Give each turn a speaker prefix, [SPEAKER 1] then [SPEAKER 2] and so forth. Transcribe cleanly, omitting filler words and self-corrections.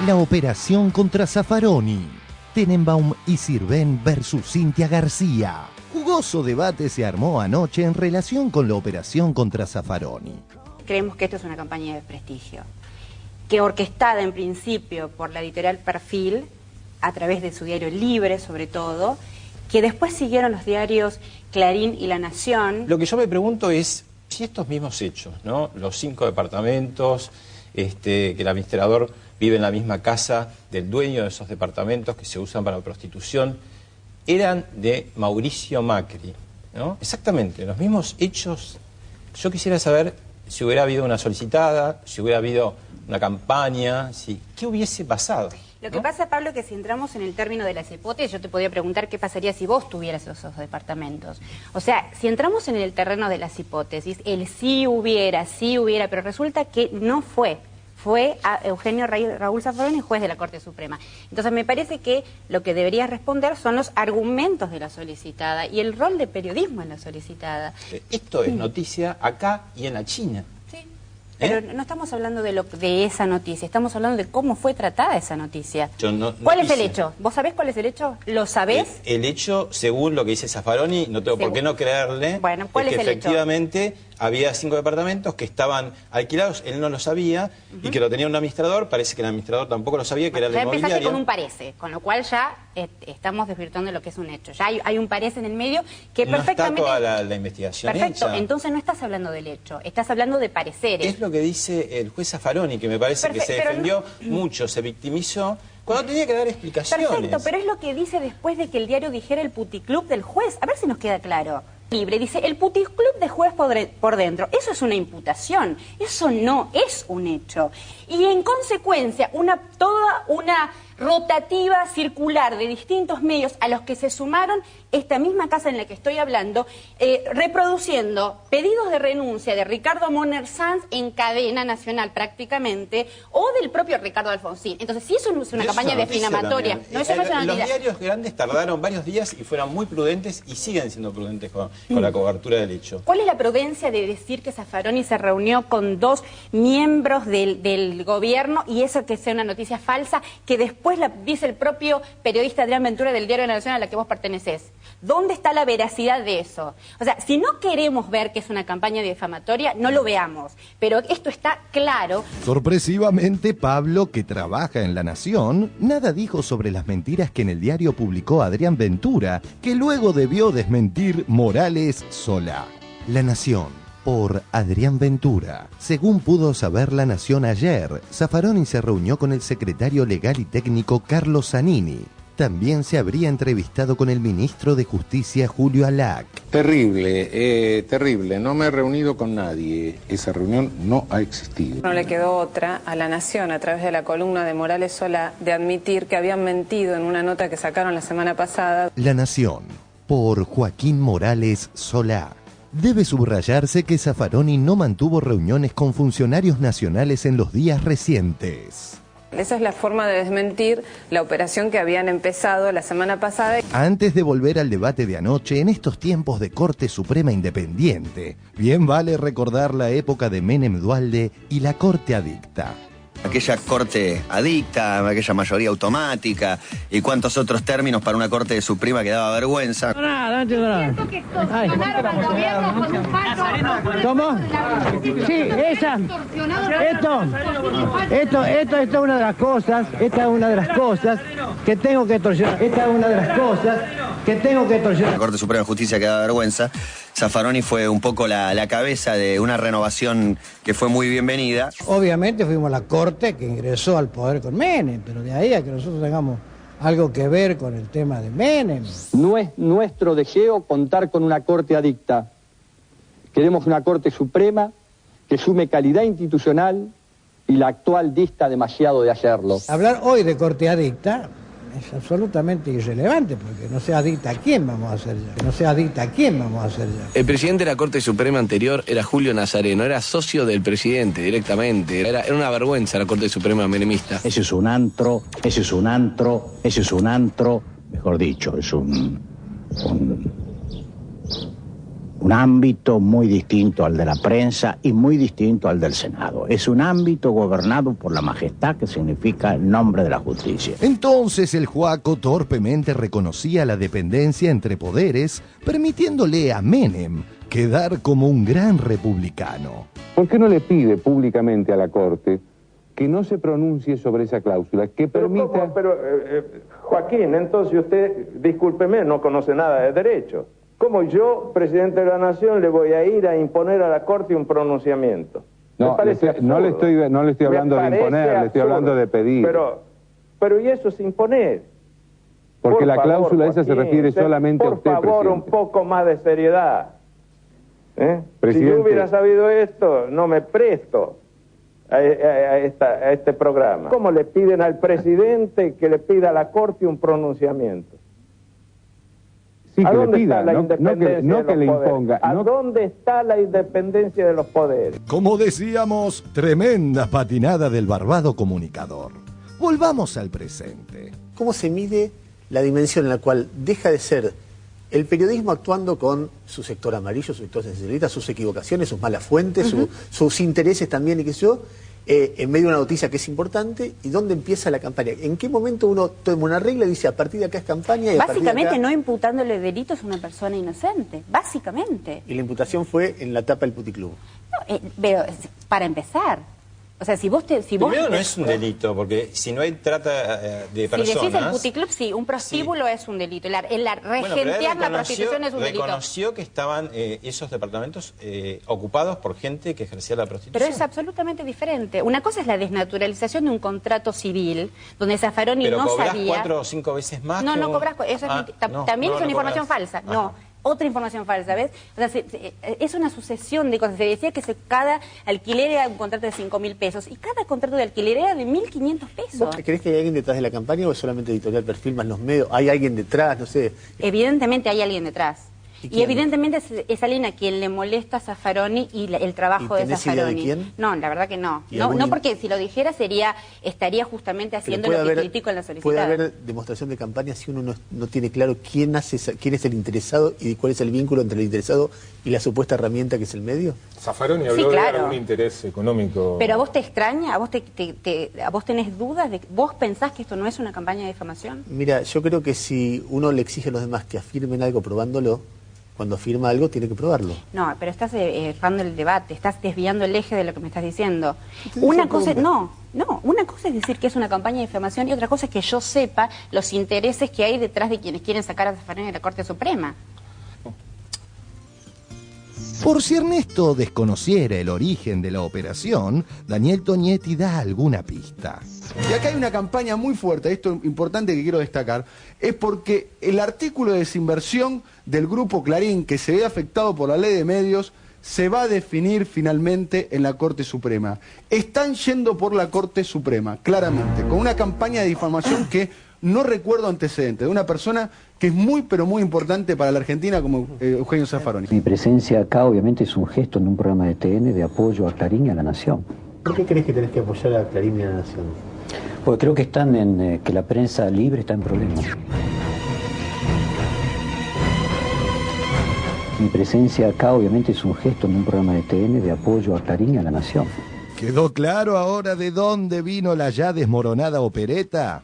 [SPEAKER 1] La operación contra Zaffaroni. Tenenbaum y Sirven versus Cintia García. Jugoso debate se armó anoche en relación con la operación contra Zaffaroni.
[SPEAKER 2] Creemos que esto es una campaña de prestigio, que orquestada en principio por la editorial Perfil, a través de su diario Libre sobre todo, que después siguieron los diarios Clarín y La Nación.
[SPEAKER 3] Lo que yo me pregunto es si estos mismos hechos, ¿no? Los 5 departamentos, que el administrador vive en la misma casa del dueño de esos departamentos que se usan para prostitución, eran de Mauricio Macri, ¿no? Exactamente, los mismos hechos. Yo quisiera saber si hubiera habido una solicitada, si hubiera habido una campaña, ¿qué hubiese pasado?
[SPEAKER 2] Lo que pasa, Pablo, es que si entramos en el término de las hipótesis, yo te podría preguntar qué pasaría si vos tuvieras esos departamentos. O sea, si entramos en el terreno de las hipótesis, el sí hubiera, pero resulta que no fue. Fue a Eugenio Raúl Zaffaroni, juez de la Corte Suprema. Entonces me parece que lo que debería responder son los argumentos de la solicitada y el rol de periodismo en la solicitada.
[SPEAKER 3] Esto es noticia acá y en la China.
[SPEAKER 2] Sí, pero no estamos hablando de esa noticia, estamos hablando de cómo fue tratada esa noticia. ¿Cuál es el hecho? ¿Vos sabés cuál es el hecho? ¿Lo sabés?
[SPEAKER 3] El hecho, según lo que dice Zaffaroni, no tengo por qué no creerle,
[SPEAKER 2] bueno, ¿cuál es
[SPEAKER 3] que
[SPEAKER 2] el
[SPEAKER 3] efectivamente hecho? Había 5 departamentos que estaban alquilados, él no lo sabía, y que lo tenía un administrador, parece que el administrador tampoco lo sabía, que era el inmobiliario.
[SPEAKER 2] Ya empezaste con un parece, con lo cual ya estamos desvirtuando lo que es un hecho. Ya hay un parece en el medio que
[SPEAKER 3] no
[SPEAKER 2] perfectamente...
[SPEAKER 3] No está toda la investigación
[SPEAKER 2] perfecto,
[SPEAKER 3] hecha.
[SPEAKER 2] Entonces no estás hablando del hecho, estás hablando de pareceres.
[SPEAKER 3] Es lo que dice el juez Zaffaroni, que me parece que se defendió mucho, se victimizó, cuando tenía que dar explicaciones.
[SPEAKER 2] Perfecto, pero es lo que dice después de que el diario dijera el puticlub del juez. A ver si nos queda claro. Libre, dice, el puticlub de juez por dentro. Eso es una imputación, eso no es un hecho. Y en consecuencia, toda una rotativa circular de distintos medios a los que se sumaron esta misma casa en la que estoy hablando, reproduciendo pedidos de renuncia de Ricardo Moner Sanz en cadena nacional prácticamente, o del propio Ricardo Alfonsín. Entonces, si eso no es una campaña defamatoria, no, eso no es una
[SPEAKER 3] noticia. Los diarios grandes tardaron varios días y fueron muy prudentes y siguen siendo prudentes con la cobertura del hecho.
[SPEAKER 2] ¿Cuál es la prudencia de decir que Zaffaroni se reunió con 2 miembros del gobierno y eso que sea una noticia falsa que después la dice el propio periodista Adrián Ventura del Diario de la Nación a la que vos pertenecés? ¿Dónde está la veracidad de eso? O sea, si no queremos ver que es una campaña difamatoria, no lo veamos. Pero esto está claro.
[SPEAKER 1] Sorpresivamente, Pablo, que trabaja en La Nación, nada dijo sobre las mentiras que en el diario publicó Adrián Ventura, que luego debió desmentir Morales Solá. La Nación, por Adrián Ventura. Según pudo saber La Nación ayer, Zaffaroni se reunió con el secretario legal y técnico Carlos Zanini. También se habría entrevistado con el ministro de Justicia, Julio Alac.
[SPEAKER 4] Terrible, terrible. No me he reunido con nadie. Esa reunión no ha existido.
[SPEAKER 5] No le quedó otra a La Nación, a través de la columna de Morales Solá, de admitir que habían mentido en una nota que sacaron la semana pasada.
[SPEAKER 1] La Nación, por Joaquín Morales Solá. Debe subrayarse que Zaffaroni no mantuvo reuniones con funcionarios nacionales en los días recientes.
[SPEAKER 5] Esa es la forma de desmentir la operación que habían empezado la semana pasada.
[SPEAKER 1] Antes de volver al debate de anoche, en estos tiempos de Corte Suprema Independiente, bien vale recordar la época de Menem Duhalde y la Corte Adicta.
[SPEAKER 6] Aquella corte adicta, aquella mayoría automática y cuántos otros términos para una corte suprema que daba vergüenza.
[SPEAKER 7] ¿Cierto que extorsionaron al gobierno con un falso? ¿Cómo? Sí, esto es una de las cosas, esta es una de las cosas que tengo que extorsionar, La
[SPEAKER 6] Corte Suprema de Justicia que daba vergüenza. Zaffaroni fue un poco la cabeza de una renovación que fue muy bienvenida.
[SPEAKER 7] Obviamente fuimos la corte que ingresó al poder con Menem, pero de ahí a que nosotros tengamos algo que ver con el tema de Menem.
[SPEAKER 8] No es nuestro deseo contar con una corte adicta. Queremos una Corte Suprema que sume calidad institucional y la actual dista demasiado de hacerlo.
[SPEAKER 7] Hablar hoy de corte adicta es absolutamente irrelevante, porque no sea adicta a quién vamos a hacer ya.
[SPEAKER 9] El presidente de la Corte Suprema anterior era Julio Nazareno, era socio del presidente directamente, era una vergüenza la Corte Suprema menemista.
[SPEAKER 10] Ese es un antro, mejor dicho, es un un ámbito muy distinto al de la prensa y muy distinto al del Senado. Es un ámbito gobernado por la majestad, que significa el nombre de la justicia.
[SPEAKER 1] Entonces el Juaco torpemente reconocía la dependencia entre poderes, permitiéndole a Menem quedar como un gran republicano.
[SPEAKER 4] ¿Por qué no le pide públicamente a la Corte que no se pronuncie sobre esa cláusula, que permita...
[SPEAKER 11] Joaquín, entonces usted, discúlpeme, no conoce nada de derecho. ¿Cómo yo, presidente de la Nación, le voy a ir a imponer a la Corte un pronunciamiento?
[SPEAKER 4] No, no le estoy hablando de imponer, le estoy hablando de pedir.
[SPEAKER 11] Pero ¿y eso es imponer?
[SPEAKER 4] Porque la cláusula esa se refiere solamente a usted,
[SPEAKER 11] por favor,
[SPEAKER 4] presidente.
[SPEAKER 11] Un poco más de seriedad. Si yo hubiera sabido esto, no me presto a este programa. ¿Cómo le piden al presidente que le pida a la Corte un pronunciamiento?
[SPEAKER 4] Sí,
[SPEAKER 11] ¿A
[SPEAKER 4] que
[SPEAKER 11] dónde
[SPEAKER 4] le pida,
[SPEAKER 11] está la independencia
[SPEAKER 4] no que le imponga.
[SPEAKER 11] ¿A dónde está la independencia de los poderes?
[SPEAKER 1] Como decíamos, tremenda patinada del barbado comunicador. Volvamos al presente.
[SPEAKER 12] ¿Cómo se mide la dimensión en la cual deja de ser el periodismo actuando con su sector amarillo, su sector sensibilista, sus equivocaciones, sus malas fuentes, sus intereses también y qué sé yo, en medio de una noticia que es importante, y dónde empieza la campaña? ¿En qué momento uno toma una regla y dice a partir de acá es campaña? Y
[SPEAKER 2] básicamente no imputándole delitos a una persona inocente, básicamente.
[SPEAKER 12] Y la imputación fue en la tapa del puticlub.
[SPEAKER 2] No, pero para empezar, o sea,
[SPEAKER 3] Primero no es un delito, porque si no hay trata de personas...
[SPEAKER 2] Si decís el puticlub, sí, un prostíbulo es un delito. Regentear la prostitución es un delito.
[SPEAKER 3] Reconoció que estaban esos departamentos ocupados por gente que ejercía la prostitución.
[SPEAKER 2] Pero es absolutamente diferente. Una cosa es la desnaturalización de un contrato civil, donde Zaffaroni no sabía...
[SPEAKER 3] ¿Pero cobras 4 o 5 veces más?
[SPEAKER 2] No, no cobras... Eso también es una información falsa. No. Otra información falsa, ¿ves? O sea, es una sucesión de cosas. Se decía que cada alquiler era un contrato de 5.000 pesos y cada contrato de alquiler era de 1.500 pesos.
[SPEAKER 12] ¿Vos crees que hay alguien detrás de la campaña o es solamente Editorial Perfil más los medios? ¿Hay alguien detrás? No sé.
[SPEAKER 2] Evidentemente hay alguien detrás. Y evidentemente es alguien a quien le molesta a Zaffaroni y el trabajo de Zaffaroni.
[SPEAKER 12] ¿De quién?
[SPEAKER 2] No, la verdad que no. No, porque si lo dijera estaría justamente haciendo lo que critico en la solicitada.
[SPEAKER 12] ¿Puede haber demostración de campaña si uno no tiene claro quién es el interesado y cuál es el vínculo entre el interesado y la supuesta herramienta que es el medio?
[SPEAKER 13] Zaffaroni habló de algún interés económico.
[SPEAKER 2] ¿Pero a vos te extraña? ¿A vos tenés dudas? ¿Vos pensás que esto no es una campaña de difamación?
[SPEAKER 12] Mira, yo creo que si uno le exige a los demás que afirmen algo probándolo, cuando afirma algo tiene que probarlo.
[SPEAKER 2] No, pero estás errando el debate, estás desviando el eje de lo que me estás diciendo. Una cosa es decir que es una campaña de difamación y otra cosa es que yo sepa los intereses que hay detrás de quienes quieren sacar a Zaffaroni de la Corte Suprema.
[SPEAKER 1] Por si Ernesto desconociera el origen de la operación, Daniel Tognetti da alguna pista.
[SPEAKER 14] Y acá hay una campaña muy fuerte, esto importante que quiero destacar, es porque el artículo de desinversión del Grupo Clarín, que se ve afectado por la ley de medios, se va a definir finalmente en la Corte Suprema. Están yendo por la Corte Suprema, claramente, con una campaña de difamación que no recuerdo antecedentes, de una persona que es muy, pero muy importante para la Argentina como Eugenio Zaffaroni.
[SPEAKER 15] Mi presencia acá obviamente es un gesto en un programa de TN de apoyo a Clarín y a la Nación.
[SPEAKER 12] ¿Por qué crees que tenés que apoyar a Clarín y a la Nación?
[SPEAKER 15] Porque creo que que la prensa libre está en problemas. Mi presencia acá obviamente es un gesto en un programa de TN de apoyo a Clarín y a la Nación.
[SPEAKER 1] ¿Quedó claro ahora de dónde vino la ya desmoronada opereta?